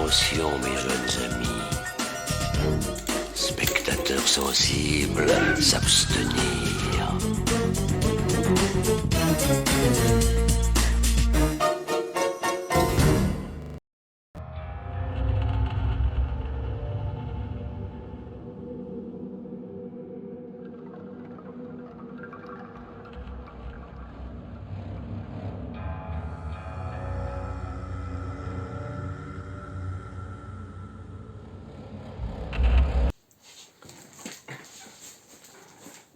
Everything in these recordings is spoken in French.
Attention, mes jeunes amis. Spectateurs sensibles, s'abstenir.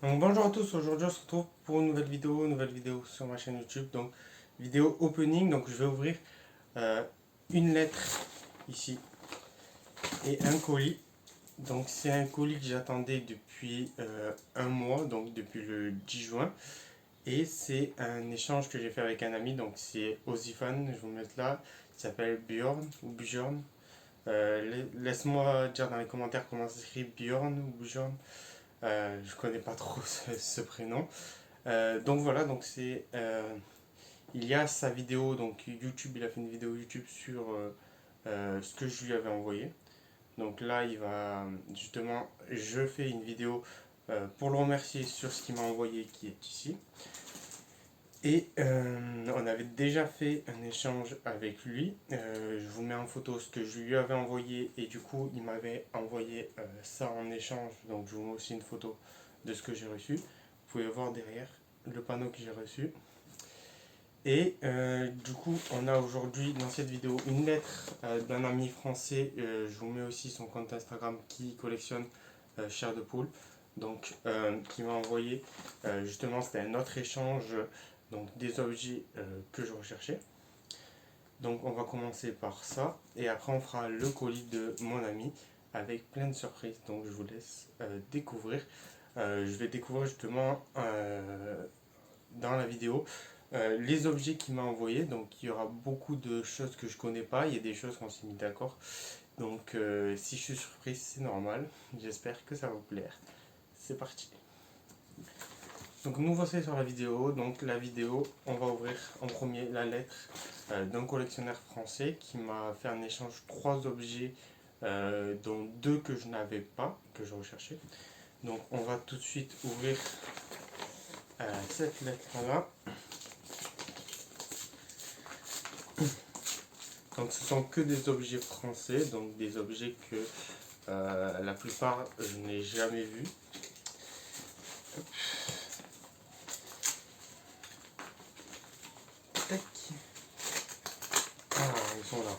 Donc bonjour à tous, aujourd'hui on se retrouve pour une nouvelle vidéo sur ma chaîne YouTube, donc vidéo opening. Donc je vais ouvrir une lettre ici et un colis. Donc c'est un colis que j'attendais depuis un mois, donc depuis le 10 juin, et c'est un échange que j'ai fait avec un ami. Donc c'est Ozifan, je vais vous mettre là, il s'appelle Bjorn ou Bjorn. Laisse-moi dire dans les commentaires comment ça s'écrit, Bjorn ou Bjorn. Je connais pas trop ce prénom. Donc voilà, donc c'est il y a sa vidéo, donc YouTube, il a fait une vidéo YouTube sur ce que je lui avais envoyé. Donc là, il va justement, je fais une vidéo pour le remercier sur ce qu'il m'a envoyé qui est ici. Et on avait déjà fait un échange avec lui. Je vous mets en photo ce que je lui avais envoyé et du coup il m'avait envoyé ça en échange. Donc je vous mets aussi une photo de ce que j'ai reçu. Vous pouvez voir derrière le panneau que j'ai reçu. Et du coup on a aujourd'hui dans cette vidéo une lettre d'un ami français. Je vous mets aussi son compte Instagram qui collectionne chair de poule. Donc qui m'a envoyé justement, c'était un autre échange, donc des objets que je recherchais. Donc on va commencer par ça et après on fera le colis de mon ami avec plein de surprises. Donc je vous laisse découvrir. Je vais découvrir justement dans la vidéo les objets qu'il m'a envoyés. Donc il y aura beaucoup de choses que je connais pas, il y a des choses qu'on s'est mis d'accord. Donc si je suis surprise, c'est normal. J'espère que ça va vous plaire. C'est parti. Donc nous voici sur la vidéo. Donc la vidéo, on va ouvrir en premier la lettre d'un collectionneur français qui m'a fait un échange 3 objets, dont 2 que je n'avais pas, que je recherchais. Donc on va tout de suite ouvrir cette lettre-là. Donc ce sont que des objets français, donc des objets que la plupart je n'ai jamais vus. Ah, ils sont là.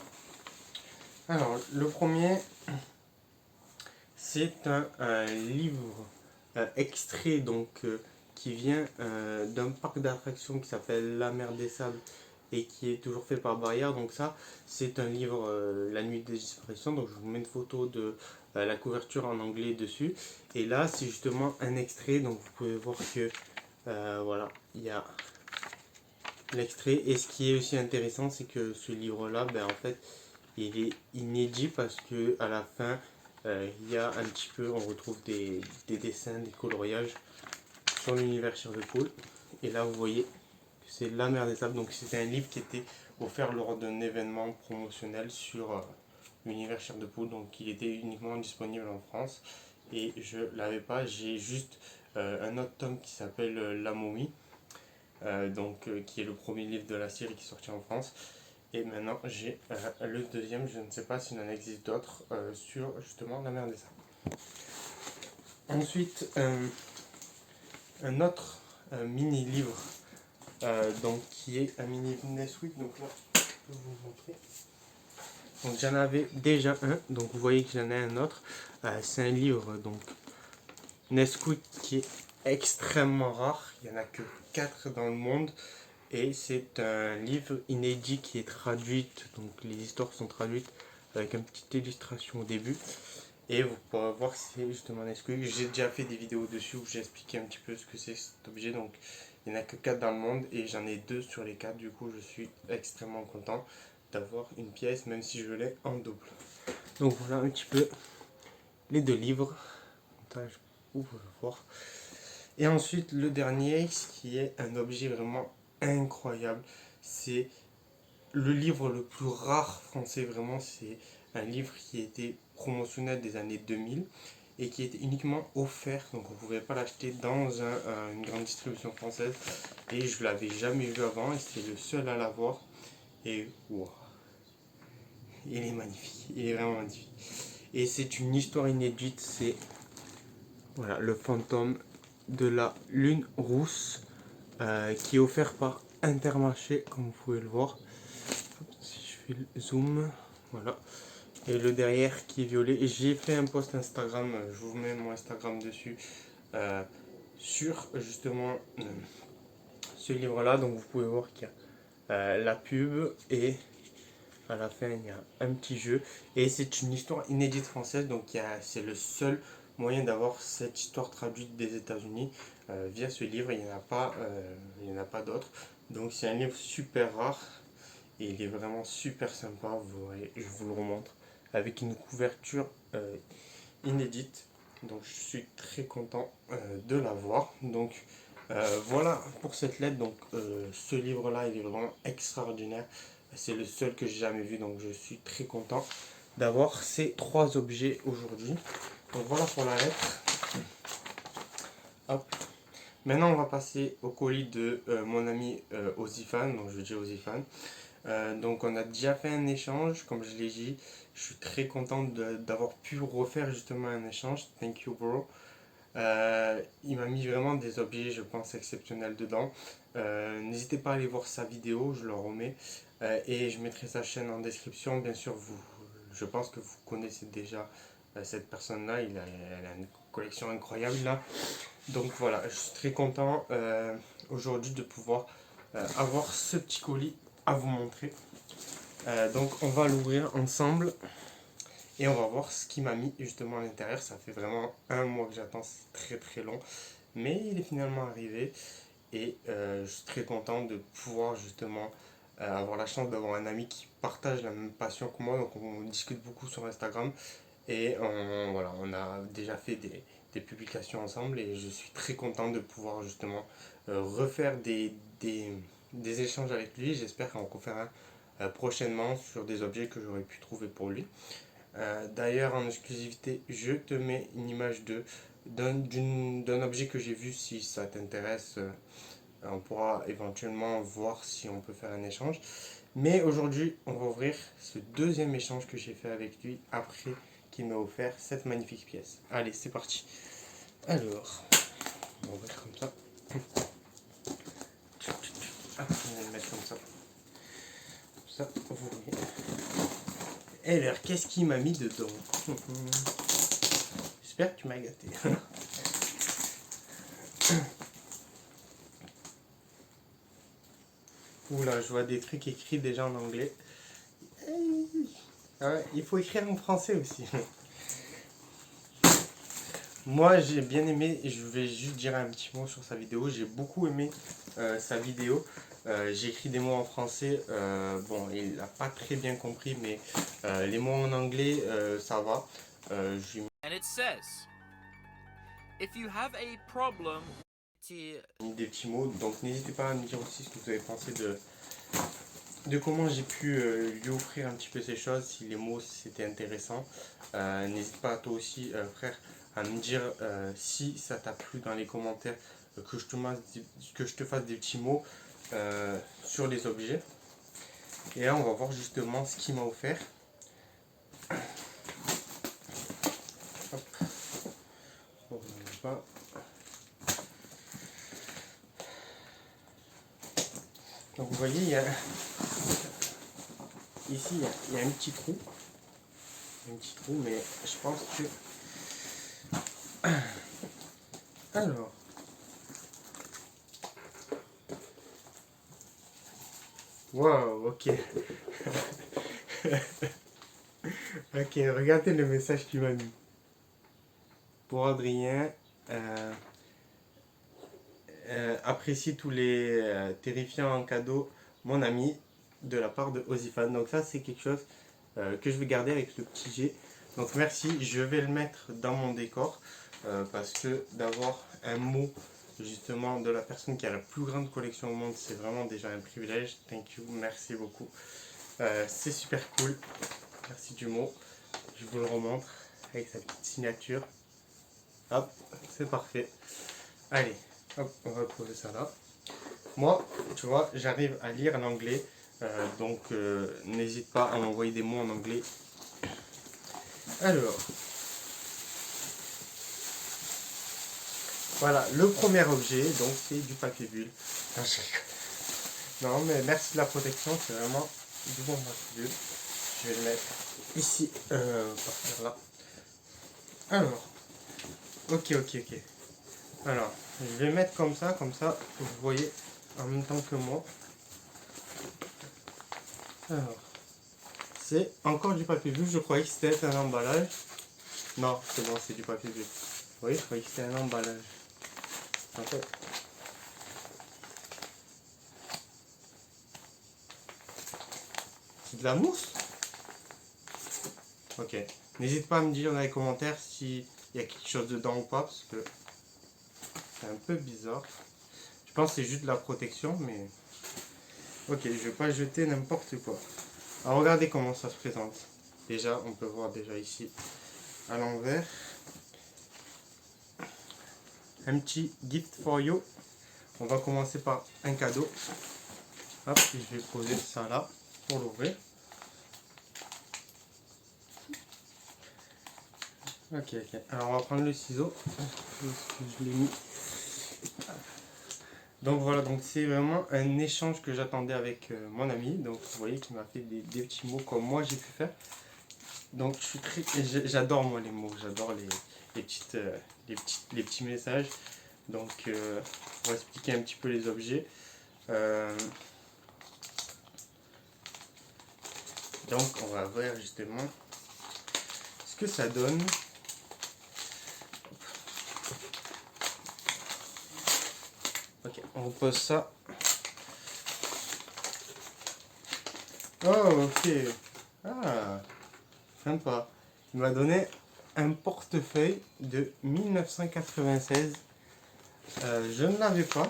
Alors, le premier, c'est un livre extrait donc, qui vient d'un parc d'attractions qui s'appelle La Mer des Sables et qui est toujours fait par Barrière. Donc ça, c'est un livre, La Nuit des Disparitions. Donc je vous mets une photo de la couverture en anglais dessus. Et là, c'est justement un extrait. Donc vous pouvez voir que, voilà, il y a l'extrait. Et ce qui est aussi intéressant, c'est que ce livre-là, ben, en fait, il est inédit parce que à la fin, il y a un petit peu, on retrouve des dessins, des coloriages sur l'univers chair de poule. Et là, vous voyez que c'est La Mer des Sables. Donc, c'était un livre qui était offert lors d'un événement promotionnel sur l'univers chair de poule. Donc, il était uniquement disponible en France. Et je l'avais pas. J'ai juste un autre tome qui s'appelle La Momie. Qui est le premier livre de la série qui est sorti en France. Et maintenant j'ai le deuxième, je ne sais pas s'il en existe d'autres sur justement La Mer des Sables. Ensuite, un autre mini-livre, qui est un mini Nesquik. Donc là, je peux vous montrer. Donc j'en avais déjà un, donc vous voyez que j'en ai un autre. C'est un livre, donc Nesquik, qui est extrêmement rare. Il n'y en a que 4 dans le monde. Et c'est un livre inédit qui est traduit, donc les histoires sont traduites avec une petite illustration au début. Et vous pourrez voir que c'est justement Nesquik. J'ai déjà fait des vidéos dessus où j'ai expliqué un petit peu ce que c'est cet objet. Donc il n'y en a que 4 dans le monde et j'en ai 2 sur les 4. Du coup je suis extrêmement content d'avoir une pièce, même si je l'ai en double. Donc voilà un petit peu les 2 livres. Vous pouvez voir. Et ensuite le dernier, ce qui est un objet vraiment incroyable, c'est le livre le plus rare français, vraiment. C'est un livre qui était promotionnel des années 2000 et qui était uniquement offert, donc on ne pouvait pas l'acheter dans une grande distribution française, et je ne l'avais jamais vu avant et c'est le seul à l'avoir. Et wow, il est magnifique, il est vraiment magnifique. Et c'est une histoire inédite, c'est voilà, le fantôme de la lune rousse qui est offert par Intermarché, comme vous pouvez le voir. Si je fais le zoom, voilà. Et le derrière qui est violet. Et j'ai fait un post Instagram, je vous mets mon Instagram dessus, sur justement ce livre-là. Donc vous pouvez voir qu'il y a la pub et à la fin il y a un petit jeu. Et c'est une histoire inédite française, donc c'est le seul moyen d'avoir cette histoire traduite des États-Unis via ce livre. Il n'y en a pas d'autres. Donc c'est un livre super rare et il est vraiment super sympa. Je vous le remontre avec une couverture inédite. Donc je suis très content de l'avoir. Donc voilà pour cette lettre. Donc ce livre-là, il est vraiment extraordinaire. C'est le seul que j'ai jamais vu. Donc je suis très content d'avoir ces 3 objets aujourd'hui. Donc voilà pour la lettre. Hop. Maintenant on va passer au colis de mon ami Ozifan. Donc je dis Ozifan. Donc on a déjà fait un échange, comme je l'ai dit. Je suis très content d'avoir pu refaire justement un échange. Thank you bro. Il m'a mis vraiment des objets, je pense, exceptionnels dedans. N'hésitez pas à aller voir sa vidéo, je le remets. Et je mettrai sa chaîne en description. Bien sûr, je pense que vous connaissez déjà cette personne-là. Elle a une collection incroyable là. Donc voilà, je suis très content aujourd'hui de pouvoir avoir ce petit colis à vous montrer. Donc on va l'ouvrir ensemble et on va voir ce qu'il m'a mis justement à l'intérieur. Ça fait vraiment un mois que j'attends, c'est très très long, mais il est finalement arrivé et je suis très content de pouvoir justement avoir la chance d'avoir un ami qui partage la même passion que moi. Donc on discute beaucoup sur Instagram et voilà, on a déjà fait des publications ensemble et je suis très content de pouvoir justement refaire des échanges avec lui. J'espère qu'on en fera prochainement sur des objets que j'aurais pu trouver pour lui. D'ailleurs, en exclusivité, je te mets une image d'un objet que j'ai vu. Si ça t'intéresse, on pourra éventuellement voir si on peut faire un échange. Mais aujourd'hui, on va ouvrir ce deuxième échange que j'ai fait avec lui après qu'il m'a offert cette magnifique pièce. Allez, c'est parti. Alors, on va ouvrir comme ça. Ah, on va le mettre comme ça. Comme ça, vous voyez. Et alors, qu'est-ce qu'il m'a mis dedans? J'espère que tu m'as gâté. Oula, je vois des trucs écrits déjà en anglais. Ah ouais, il faut écrire en français aussi. Moi, j'ai bien aimé, et je vais juste dire un petit mot sur sa vidéo. J'ai beaucoup aimé sa vidéo. J'ai écrit des mots en français. Bon, il n'a pas très bien compris, mais les mots en anglais, ça va. Je lui And it says, if you have a problem, ai mis des petits mots. Donc, n'hésitez pas à me dire aussi ce que vous avez pensé de comment j'ai pu lui offrir un petit peu ces choses, si les mots c'était intéressant. N'hésite pas toi aussi, frère, à me dire si ça t'a plu dans les commentaires, que je te fasse des petits mots sur les objets. Et là, on va voir justement ce qu'il m'a offert. Hop. On va pas. Donc vous voyez, ici il y a un petit trou. Un petit trou, mais je pense que... Alors... Waouh, ok. Ok, regardez le message qu'il m'a mis. Pour Adrien, apprécie tous les terrifiants cadeaux, mon ami, de la part de Ozifan. Donc ça, c'est quelque chose que je vais garder avec le petit G. Donc merci, je vais le mettre dans mon décor parce que d'avoir un mot justement de la personne qui a la plus grande collection au monde, c'est vraiment déjà un privilège. Thank you, merci beaucoup. C'est super cool. Merci du mot. Je vous le remontre avec sa petite signature. Hop, c'est parfait. Allez, hop, on va poser ça là. Moi, tu vois, j'arrive à lire l'anglais, donc n'hésite pas à m'envoyer des mots en anglais. Alors, voilà, le premier objet, donc c'est du papier bulle. Non, je rigole. Non, mais merci de la protection, c'est vraiment du bon papier bulle. Je vais le mettre ici, par là. Alors, ok. Alors, je vais mettre comme ça, vous voyez en même temps que moi. Alors, c'est encore du papier bulle, je croyais que c'était un emballage. Non, c'est bon, c'est du papier bulle. Vous voyez, je croyais que c'était un emballage. En fait, c'est de la mousse. Ok. N'hésite pas à me dire dans les commentaires s'il y a quelque chose dedans ou pas, parce que c'est un peu bizarre. Je pense que c'est juste de la protection, mais... Ok, je vais pas jeter n'importe quoi. Alors regardez comment ça se présente. Déjà, on peut voir déjà ici, à l'envers. Un petit gift for you. On va commencer par un cadeau. Hop, je vais poser ça là pour l'ouvrir. Ok. Alors on va prendre le ciseau. Je l'ai mis. Donc voilà, donc c'est vraiment un échange que j'attendais avec mon ami. Donc vous voyez qu'il m'a fait des petits mots comme moi j'ai pu faire. Donc je suis très, j'adore moi les mots, j'adore les petits messages. Donc on va expliquer un petit peu les objets. Donc on va voir justement ce que ça donne. Ok, on repose ça. Oh ok. Ah, sympa. Il m'a donné un portefeuille de 1996. Je ne l'avais pas.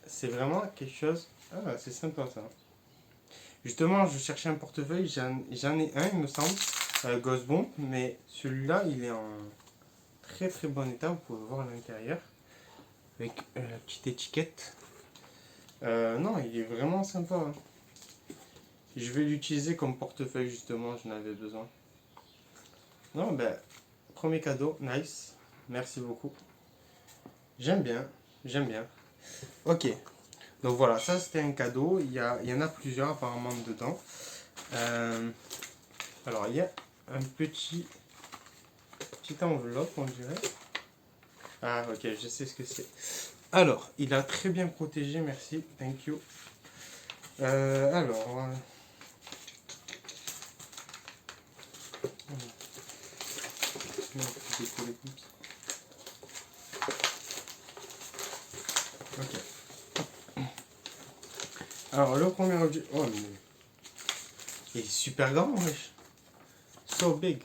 C'est vraiment quelque chose... Ah, c'est sympa ça. Justement, je cherchais un portefeuille. J'en ai un, il me semble. Ghostbomb. Mais celui-là, il est en très bon état. Vous pouvez voir à l'intérieur. Avec la petite étiquette. Non, il est vraiment sympa. Hein. Je vais l'utiliser comme portefeuille, justement. J'en avais besoin. Non, ben... Premier cadeau. Nice. Merci beaucoup. J'aime bien. Ok. Donc voilà, ça c'était un cadeau. Il y en a plusieurs apparemment dedans. Alors il y a un petite enveloppe, on dirait. Ah ok, je sais ce que c'est. Alors, il a très bien protégé, merci. Thank you. Alors... Ok. Alors, le premier objet... Oh, mais... Il est super grand, wesh. So big.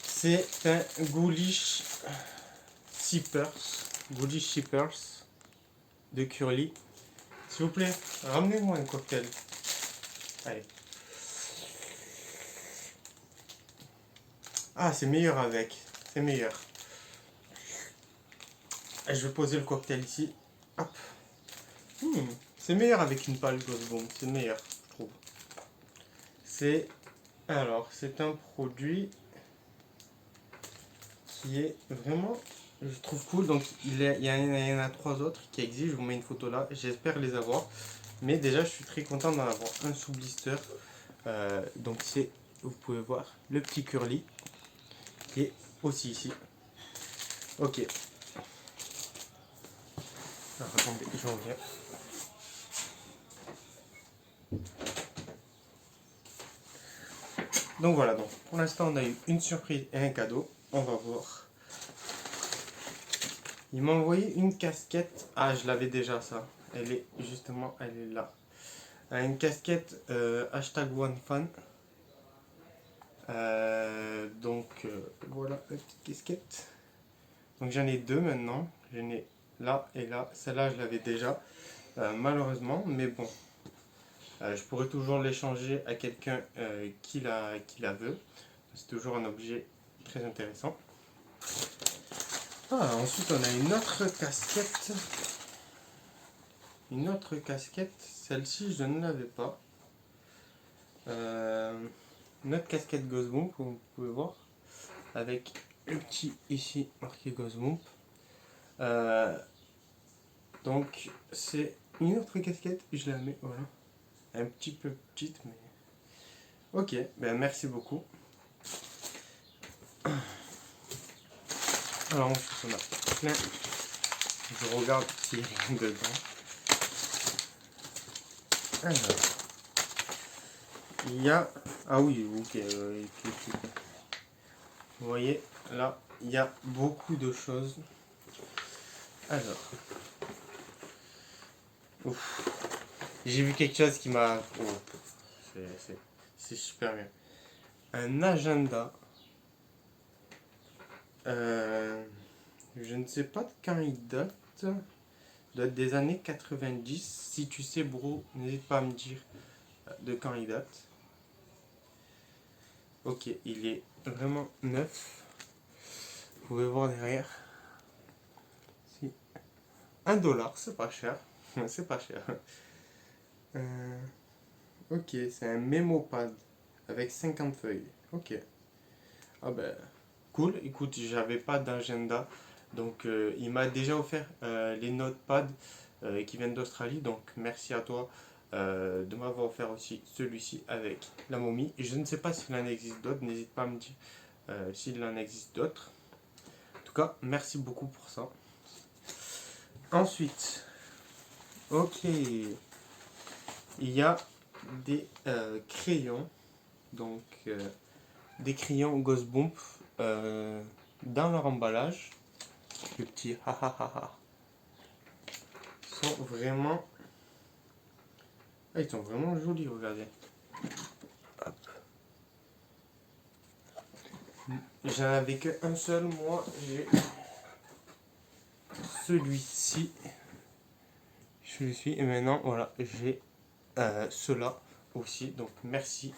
C'est un Ghoulish Shippers. Ghoulish Shippers de Curly. S'il vous plaît, ramenez-moi un cocktail. Allez. Ah, c'est meilleur avec. C'est meilleur. Je vais poser le cocktail ici. Hop. C'est meilleur avec une pâle Ghostbomb. C'est meilleur, je trouve. C'est... Alors, c'est un produit qui est vraiment... Je trouve cool. Donc, il y en a 3 autres qui existent. Je vous mets une photo là. J'espère les avoir. Mais déjà, je suis très content d'en avoir un sous blister. Donc, c'est... Vous pouvez voir le petit Curly. Qui est aussi ici. Ok. Alors, attendez, je reviens. Donc voilà, donc pour l'instant on a eu une surprise et un cadeau. On va voir. Il m'a envoyé une casquette. Ah, je l'avais déjà ça. Elle est justement, elle est là. Une casquette hashtag OneFan. Voilà la petite casquette. Donc j'en ai 2 maintenant. J'en ai là et là. Celle-là je l'avais déjà. Malheureusement, mais bon. Je pourrais toujours l'échanger à quelqu'un qui la veut. C'est toujours un objet très intéressant. Ah, ensuite on a une autre casquette. Une autre casquette, celle-ci je ne l'avais pas. Une autre casquette Ghostbump, comme vous pouvez voir, avec le petit ici marqué Ghostbump. Donc c'est une autre casquette, je la mets, voilà. Un petit peu petite, mais... Ok, ben merci beaucoup. Alors ensuite on a plein. Je regarde s'il y a rien dedans. Alors, il y a... Ah oui, ok. Vous voyez, là, il y a beaucoup de choses. Alors. Ouf. J'ai vu quelque chose qui m'a... Oh, c'est super bien. Un agenda. Je ne sais pas de quand il date. Il doit être des années 90. Si tu sais, bro, n'hésite pas à me dire de quand il date. Ok, il est vraiment neuf. Vous pouvez voir derrière. Si. 1$, c'est pas cher. C'est pas cher. Ok, c'est un mémopad avec 50 feuilles. Ok. Ah ben, cool. Écoute, j'avais pas d'agenda. Donc, il m'a déjà offert les notepads qui viennent d'Australie. Donc, merci à toi de m'avoir offert aussi celui-ci avec la momie. Et je ne sais pas s'il en existe d'autres. N'hésite pas à me dire s'il en existe d'autres. En tout cas, merci beaucoup pour ça. Ensuite, ok, il y a des crayons. Donc, des crayons Ghostbump dans leur emballage. Les petits sont vraiment... Ah, ils sont vraiment jolis, regardez. Hop. J'en avais qu'un seul, moi. J'ai celui-ci. Celui-ci. Et maintenant, voilà, j'ai ceux-là aussi. Donc, merci.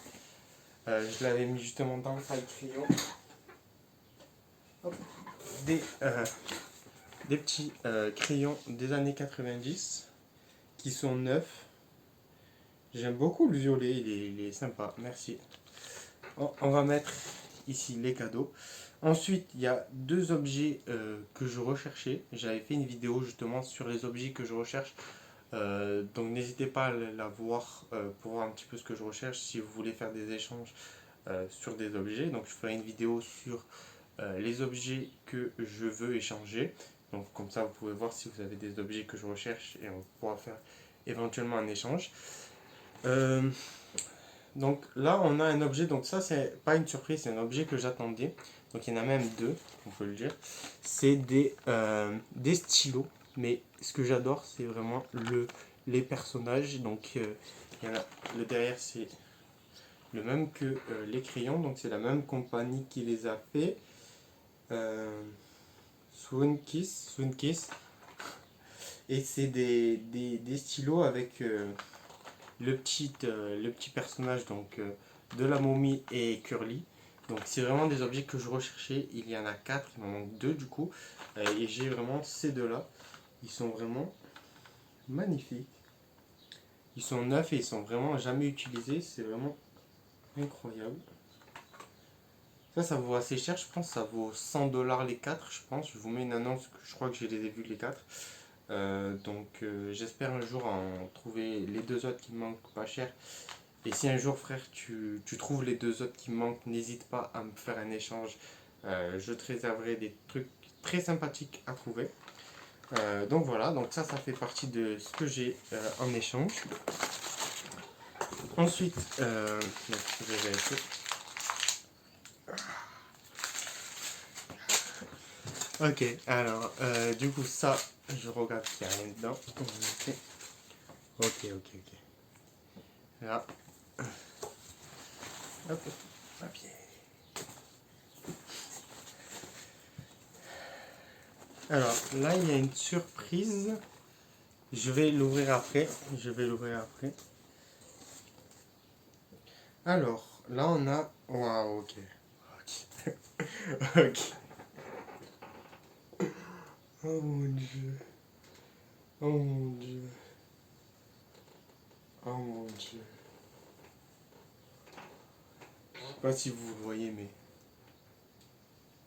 Je l'avais mis justement dans le taille crayon. Hop. Des petits crayons des années 90 qui sont neufs. J'aime beaucoup le violet, il est sympa, merci. On va mettre ici les cadeaux. Ensuite, il y a deux objets que je recherchais. J'avais fait une vidéo justement sur les objets que je recherche. Donc n'hésitez pas à la voir pour voir un petit peu ce que je recherche si vous voulez faire des échanges sur des objets. Donc je ferai une vidéo sur les objets que je veux échanger. Donc comme ça vous pouvez voir si vous avez des objets que je recherche et on pourra faire éventuellement un échange. Donc là on a un objet, donc ça c'est pas une surprise, c'est un objet que j'attendais. Donc il y en a même deux, on peut le dire. C'est des stylos, mais ce que j'adore c'est vraiment les personnages. Donc il y en a, le derrière c'est le même que les crayons, donc c'est la même compagnie qui les a fait. Swoonkiss. Et c'est des stylos avec le petit personnage donc, de la momie et Curly. Donc c'est vraiment des objets que je recherchais. Il y en a 4, il m'en manque 2 du coup. Et j'ai vraiment ces deux-là. Ils sont vraiment magnifiques. Ils sont neufs et ils sont vraiment jamais utilisés. C'est vraiment incroyable. Ça vaut assez cher, je pense. Ça vaut 100$ les 4, je pense. Je vous mets une annonce, je crois que je les ai vus les 4. Donc j'espère un jour en trouver les deux autres qui me manquent pas cher. Et si un jour frère tu trouves les deux autres qui me manquent, n'hésite pas à me faire un échange. Je te réserverai des trucs très sympathiques à trouver. Donc voilà, donc ça fait partie de ce que j'ai en échange. Ensuite, je vais vérifier. Ok, alors du coup ça, je regarde qu'il n'y a rien dedans. Ok. Là. Hop, papier. Alors là il y a une surprise. Je vais l'ouvrir après. Alors, là on a... Waouh, ok. Ok. Ok. Oh mon dieu. Oh mon dieu. Oh mon dieu. Je sais pas si vous le voyez, mais...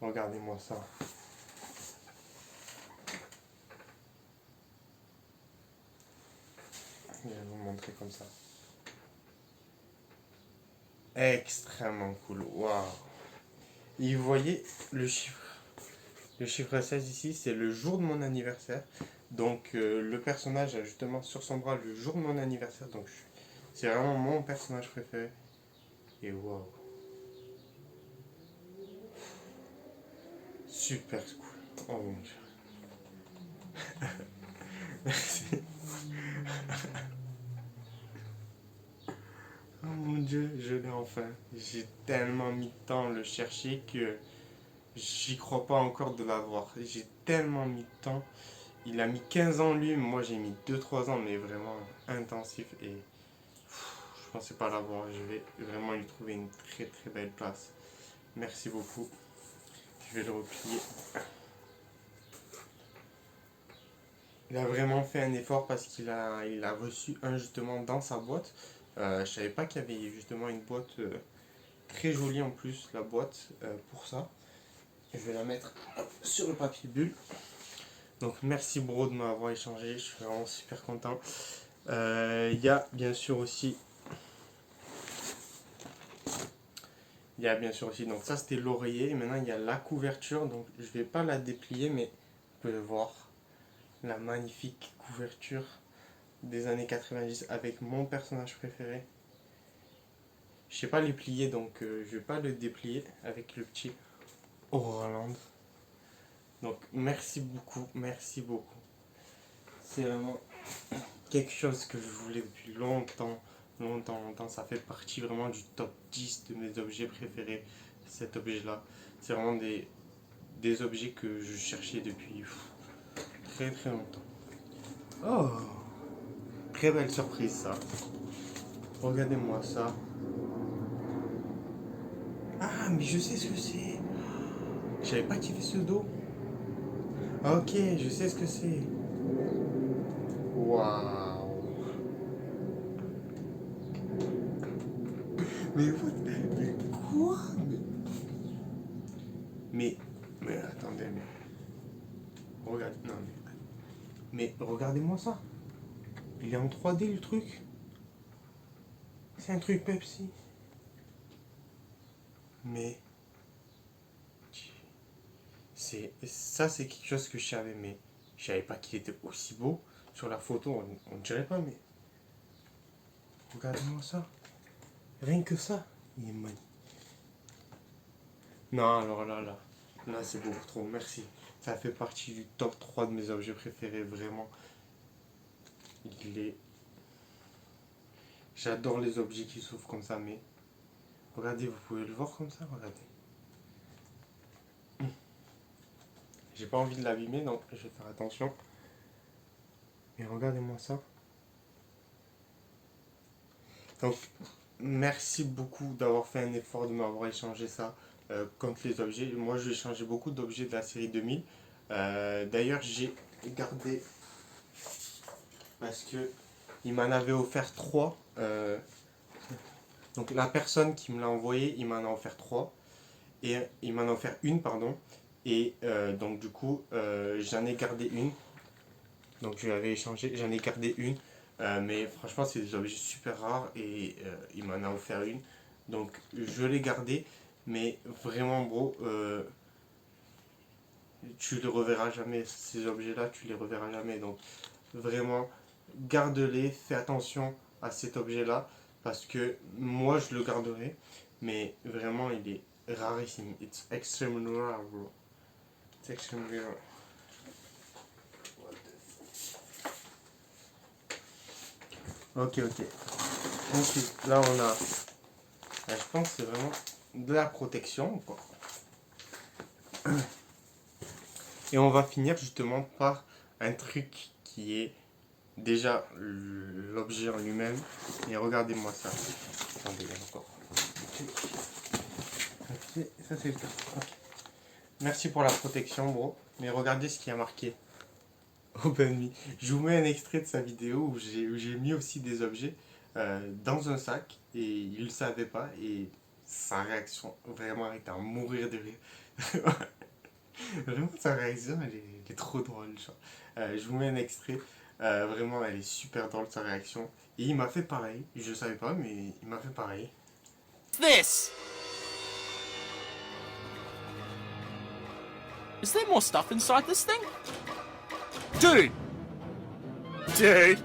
Regardez-moi ça. Je vais vous montrer comme ça. Extrêmement cool. Waouh. Et vous voyez le chiffre. Le chiffre 16 ici, c'est le jour de mon anniversaire. Donc le personnage a justement sur son bras le jour de mon anniversaire. Donc c'est vraiment mon personnage préféré. Et waouh. Super cool. Oh mon dieu. Merci. Oh mon dieu, je l'ai enfin. J'ai tellement mis de temps à le chercher que j'y crois pas encore de l'avoir. J'ai tellement mis de temps. Il a mis 15 ans lui, moi j'ai mis 2-3 ans, mais vraiment intensif. Et je pensais pas l'avoir. Je vais vraiment lui trouver une très très belle place. Merci beaucoup. Je vais le replier. Il a vraiment fait un effort parce il a reçu un justement dans sa boîte. Je savais pas qu'il y avait justement une boîte très jolie en plus, la boîte pour ça. Je vais la mettre sur le papier bulle. Donc merci bro de m'avoir échangé, je suis vraiment super content. Il y a bien sûr aussi... donc ça c'était l'oreiller, et maintenant il y a la couverture, donc je vais pas la déplier, mais vous pouvez voir la magnifique couverture des années 90 avec mon personnage préféré. Je sais pas les plier, donc je vais pas le déplier avec le petit Auraland. Donc merci beaucoup, merci beaucoup. C'est vraiment quelque chose que je voulais depuis longtemps, longtemps, longtemps. Ça fait partie vraiment du top 10 de mes objets préférés, cet objet-là. C'est vraiment des objets que je cherchais depuis très très longtemps. Oh, très belle surprise ça. Regardez-moi ça. Ah, mais je sais ce que c'est. Je savais pas qu'il y avait ce dos. Ok, je sais ce que c'est. Waouh. Mais what? Mais quoi? Mais attendez, mais... Regarde, non mais regardez-moi ça. Il est en 3D le truc. C'est un truc Pepsi. Mais... c'est quelque chose que je savais, mais je savais pas qu'il était aussi beau. Sur la photo, on dirait pas, mais... Regardez-moi ça. Rien que ça, il est magnifique. Non, alors là c'est beaucoup trop, merci. Ça fait partie du top 3 de mes objets préférés, vraiment. Il est... J'adore les objets qui s'ouvrent comme ça, mais... Regardez, vous pouvez le voir comme ça, regardez. J'ai pas envie de l'abîmer, donc je vais faire attention. Mais regardez-moi ça. Donc, merci beaucoup d'avoir fait un effort de m'avoir échangé ça contre les objets. Moi, j'ai échangé beaucoup d'objets de la série 2000. D'ailleurs, j'ai gardé parce que il m'en avait offert 3. Donc, la personne qui me l'a envoyé, il m'en a offert 3. Et il m'en a offert une, pardon. Et donc, du coup, j'en ai gardé une. Donc, je l'avais échangé, j'en ai gardé une. Mais franchement, c'est des objets super rares et il m'en a offert une. Donc, je l'ai gardé. Mais vraiment, bro, tu les reverras jamais. Ces objets-là, tu les reverras jamais. Donc, vraiment, garde-les. Fais attention à cet objet-là. Parce que moi, je le garderai. Mais vraiment, il est rarissime. It's extremely rare, bro. It's extremely rare. Ok. Ensuite, là on a, je pense que c'est vraiment de la protection, quoi. Et on va finir justement par un truc qui est déjà l'objet en lui-même. Et regardez-moi ça. Attendez, encore. Ça c'est le cas. Ok. Merci pour la protection, bro. Mais regardez ce qui a marqué. Open Me. Je vous mets un extrait de sa vidéo où j'ai mis aussi des objets dans un sac et il ne le savait pas et sa réaction vraiment était à mourir de rire. Vraiment sa réaction elle est trop drôle. Genre. Je vous mets un extrait. Vraiment elle est super drôle sa réaction. Et il m'a fait pareil. Je ne savais pas mais il m'a fait pareil. This! Is there more stuff inside this thing? Dude! Dude!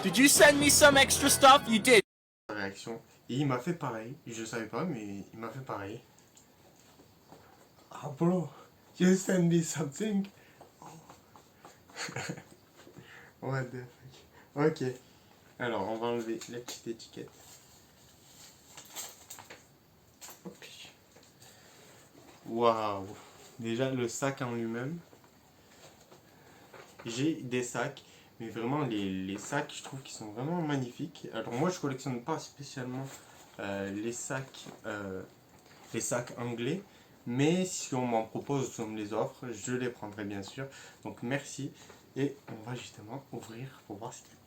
Did you send me some extra stuff? You did. Réaction. Et il m'a fait pareil. Je savais pas, mais il m'a fait pareil. Ah bro, you send me something? What the fuck? Ok. Alors, on va enlever la petite étiquette. Hop. Waouh. Déjà, le sac en lui-même. J'ai des sacs. Mais vraiment, les sacs, je trouve qu'ils sont vraiment magnifiques. Alors moi, je collectionne pas spécialement les sacs anglais. Mais si on m'en propose, si on me les offre, je les prendrai bien sûr. Donc merci. Et on va justement ouvrir pour voir ce qu'il y a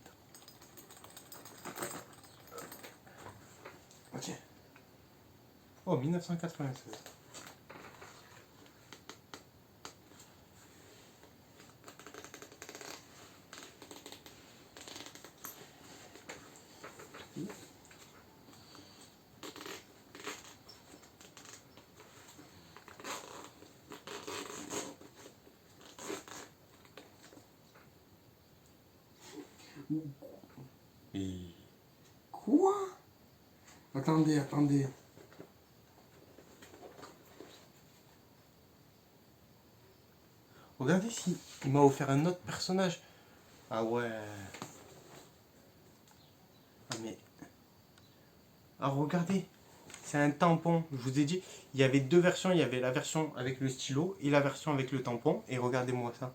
dedans. Ok. Oh, 1996. Et quoi? Attendez, attendez. Regardez si il m'a offert un autre personnage. Ah ouais. Ah mais. Ah regardez. C'est un tampon. Je vous ai dit, il y avait deux versions. Il y avait la version avec le stylo et la version avec le tampon. Et regardez-moi ça.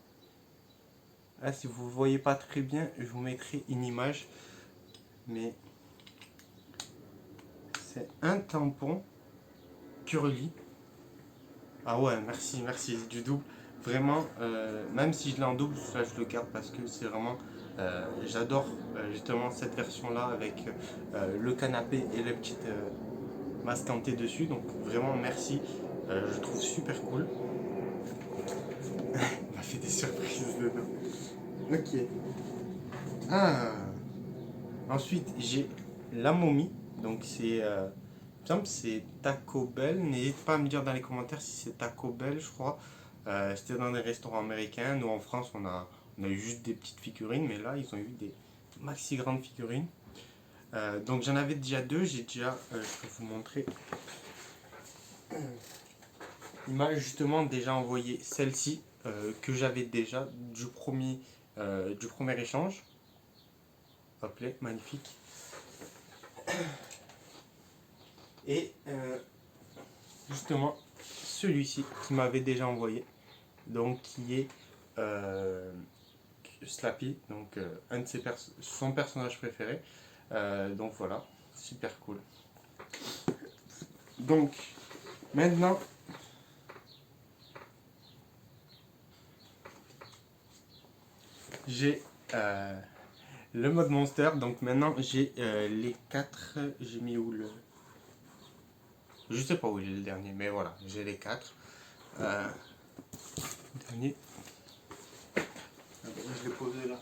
Là, si vous ne voyez pas très bien, je vous mettrai une image. Mais c'est un tampon curly. Ah ouais, merci, merci. Du double. Vraiment, même si je l'ai en double, ça je le garde parce que c'est vraiment. J'adore justement cette version-là avec le canapé et la petite masquanté dessus. Donc vraiment, merci. Je trouve super cool. On m'a fait des surprises dedans. Ok. Ah. Ensuite, j'ai la momie. Donc c'est. Il me semble que c'est Taco Bell. N'hésite pas à me dire dans les commentaires si c'est Taco Bell, je crois. C'était dans des restaurants américains. Nous en France, on a eu juste des petites figurines, mais là, ils ont eu des maxi grandes figurines. Donc j'en avais déjà deux. J'ai déjà. Je peux vous montrer. Il m'a justement déjà envoyé celle-ci que j'avais déjà du premier échange. Hop là, magnifique. Et justement celui-ci qui m'avait déjà envoyé, donc qui est Slappy, donc un de son personnage préféré. Donc voilà, super cool. Donc maintenant j'ai le mode monster. Donc maintenant j'ai les 4. J'ai mis où le. Je sais pas où il est le dernier, mais voilà, j'ai les 4. Dernier. Je l'ai posé là.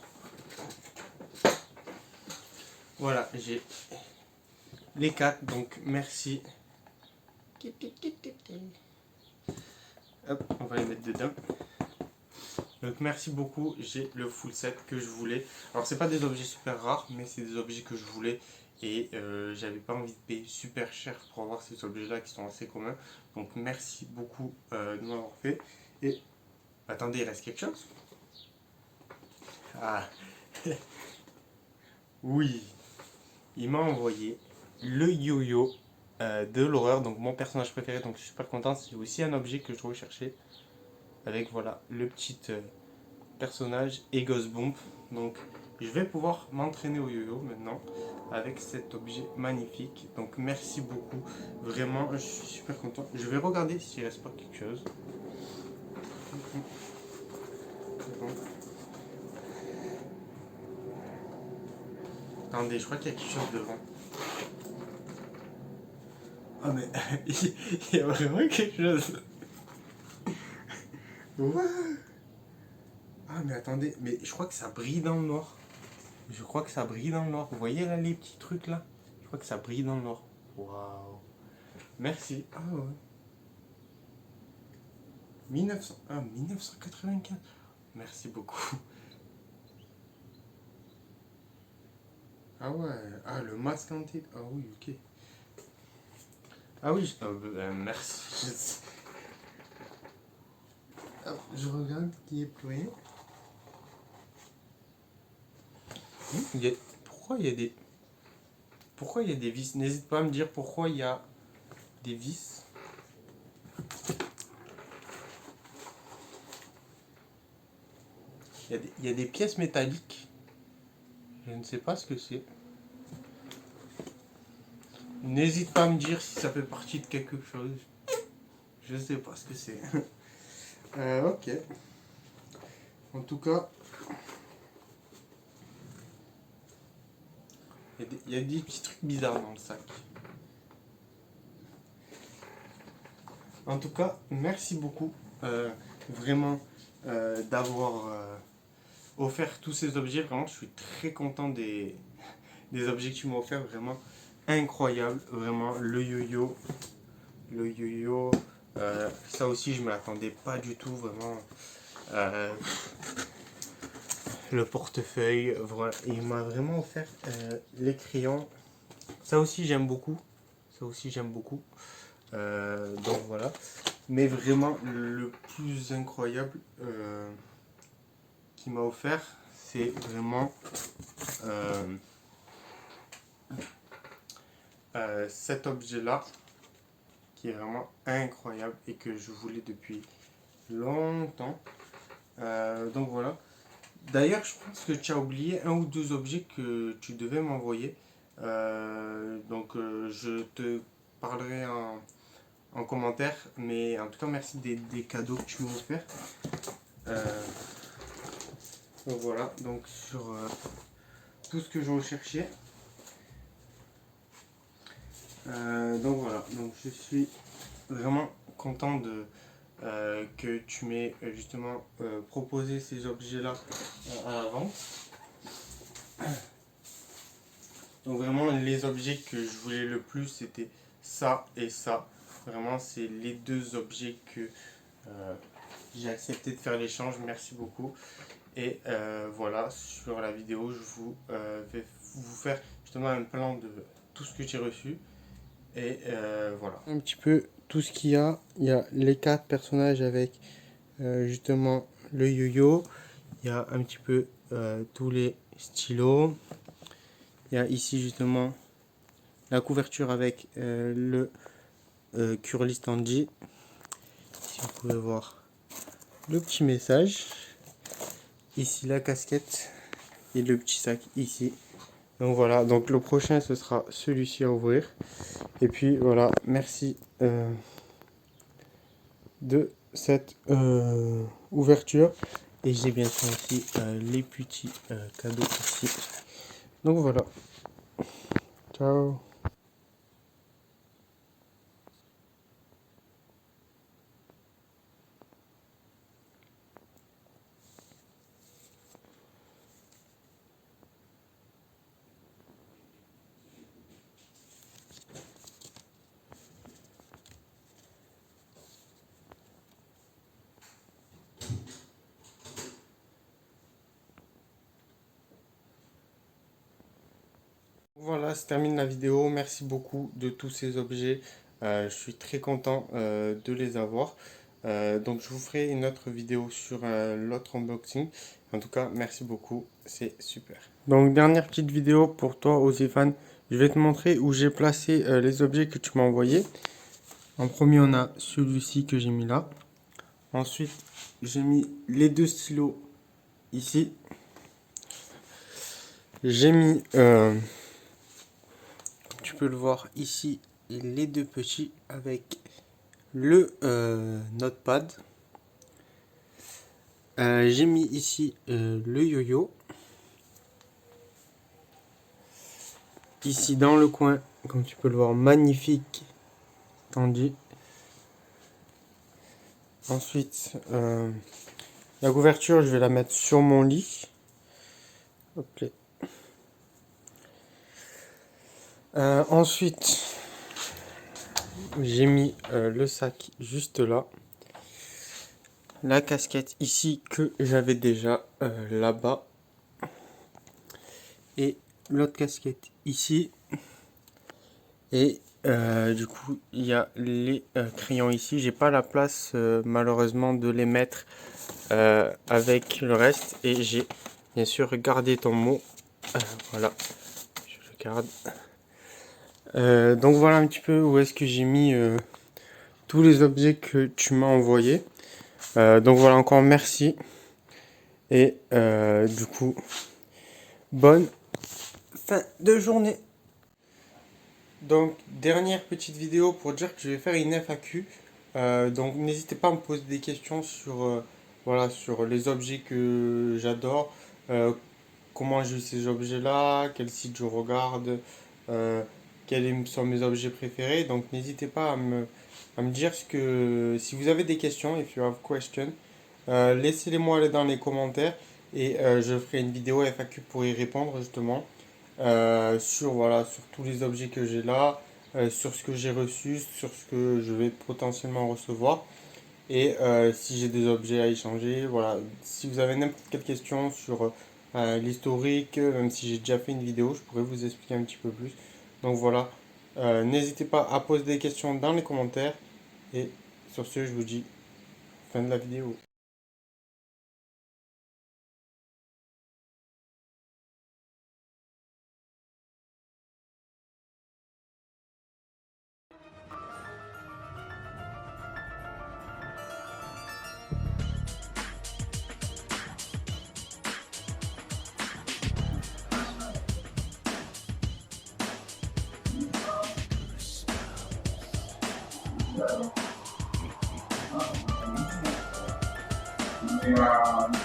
Voilà, j'ai les 4, donc merci. Hop, on va les mettre dedans. Donc merci beaucoup, j'ai le full set que je voulais. Alors c'est pas des objets super rares, mais c'est des objets que je voulais. Et j'avais pas envie de payer super cher pour avoir ces objets là qui sont assez communs. Donc merci beaucoup de m'avoir fait. Et attendez, il reste quelque chose. Ah oui, il m'a envoyé le yo-yo de l'horreur, donc mon personnage préféré. Donc je suis super content, c'est aussi un objet que je dois chercher. Avec voilà le petit personnage et Ghost Bump. Donc je vais pouvoir m'entraîner au yo-yo maintenant avec cet objet magnifique. Donc merci beaucoup, vraiment, je suis super content. Je vais regarder s'il reste pas quelque chose. Bon. Attendez, je crois qu'il y a quelque chose devant. Ah mais il y a vraiment quelque chose. Wow. Ah mais attendez, mais je crois que ça brille dans le noir. Je crois que ça brille dans le noir. Vous voyez là les petits trucs là? Je crois que ça brille dans le noir. Waouh. Merci. Ah ouais. 1984. Merci beaucoup. Ah ouais. Ah le masque anti. Ah oui, ok. Ah oui, merci. Je regarde qu'il n'y ait plus rien. Pourquoi il y a des... Pourquoi il y a des vis? N'hésite pas à me dire pourquoi il y a des vis. Il y a des pièces métalliques. Je ne sais pas ce que c'est. N'hésite pas à me dire si ça fait partie de quelque chose. Je sais pas ce que c'est. Ok. En tout cas, il y a des petits trucs bizarres dans le sac. En tout cas, merci beaucoup vraiment d'avoir offert tous ces objets. Vraiment, je suis très content des objets que tu m'as offert. Vraiment incroyable. Vraiment, le yo-yo. Le yo-yo. Ça aussi, je ne m'attendais pas du tout. Vraiment. Le portefeuille. Voilà. Il m'a vraiment offert les crayons. Ça aussi, j'aime beaucoup. Ça aussi, j'aime beaucoup. Donc voilà. Mais vraiment, le plus incroyable qu'il m'a offert, c'est vraiment cet objet-là, qui est vraiment incroyable et que je voulais depuis longtemps. Donc voilà. D'ailleurs, je pense que tu as oublié un ou deux objets que tu devais m'envoyer. Je te parlerai en commentaire. Mais en tout cas, merci des cadeaux que tu m'as offerts. Donc voilà, donc sur tout ce que je recherchais. Donc voilà, donc je suis vraiment content de que tu m'aies justement proposé ces objets-là à la vente. Donc vraiment les objets que je voulais le plus, c'était ça et ça. Vraiment c'est les deux objets que j'ai accepté de faire l'échange. Merci beaucoup. Et voilà, sur la vidéo, je vais vous faire justement un plan de tout ce que j'ai reçu. Et voilà. Un petit peu tout ce qu'il y a. Il y a les 4 personnages avec justement le yo-yo. Il y a un petit peu tous les stylos. Il y a ici justement la couverture avec le Curly Stanji. Si vous pouvez voir le petit message. Ici la casquette et le petit sac ici. Donc voilà, donc le prochain ce sera celui-ci à ouvrir. Et puis voilà, merci de cette ouverture. Et j'ai bien sûr aussi les petits cadeaux ici. Donc voilà. Ciao. Voilà, ça termine la vidéo. Merci beaucoup de tous ces objets. Je suis très content de les avoir. Donc je vous ferai une autre vidéo sur l'autre unboxing. En tout cas, merci beaucoup. C'est super. Donc dernière petite vidéo pour toi, Ozifan. Je vais te montrer où j'ai placé les objets que tu m'as envoyés. En premier, on a celui-ci que j'ai mis là. Ensuite, j'ai mis les deux stylos ici. j'ai mis, comme tu peux le voir ici, les deux petits avec le notepad. J'ai mis ici le yo-yo. Ici dans le coin, comme tu peux le voir, magnifique tendu. Ensuite, la couverture, je vais la mettre sur mon lit. Hop là. Ensuite, j'ai mis le sac juste là. La casquette ici que j'avais déjà là-bas. Et l'autre casquette ici. Et du coup, il y a les crayons ici. J'ai pas la place malheureusement de les mettre avec le reste. Et j'ai bien sûr gardé ton mot. Voilà, je le garde. Donc voilà un petit peu où est-ce que j'ai mis tous les objets que tu m'as envoyés. Donc voilà, encore merci. Et du coup, bonne fin de journée. Donc, dernière petite vidéo pour dire que je vais faire une FAQ. Donc, n'hésitez pas à me poser des questions sur, voilà, sur les objets que j'adore. Comment j'ai eu ces objets-là, quel site je regarde, quels sont mes objets préférés. Donc, n'hésitez pas à me dire si vous avez des questions, if you have questions, laissez-les-moi aller dans les commentaires et je ferai une vidéo FAQ pour y répondre justement. Voilà, sur tous les objets que j'ai là, sur ce que j'ai reçu, sur ce que je vais potentiellement recevoir. Et si j'ai des objets à échanger, voilà. Si vous avez n'importe quelle question sur l'historique, même si j'ai déjà fait une vidéo, je pourrais vous expliquer un petit peu plus. Donc voilà, n'hésitez pas à poser des questions dans les commentaires. Et sur ce, je vous dis fin de la vidéo. Yeah.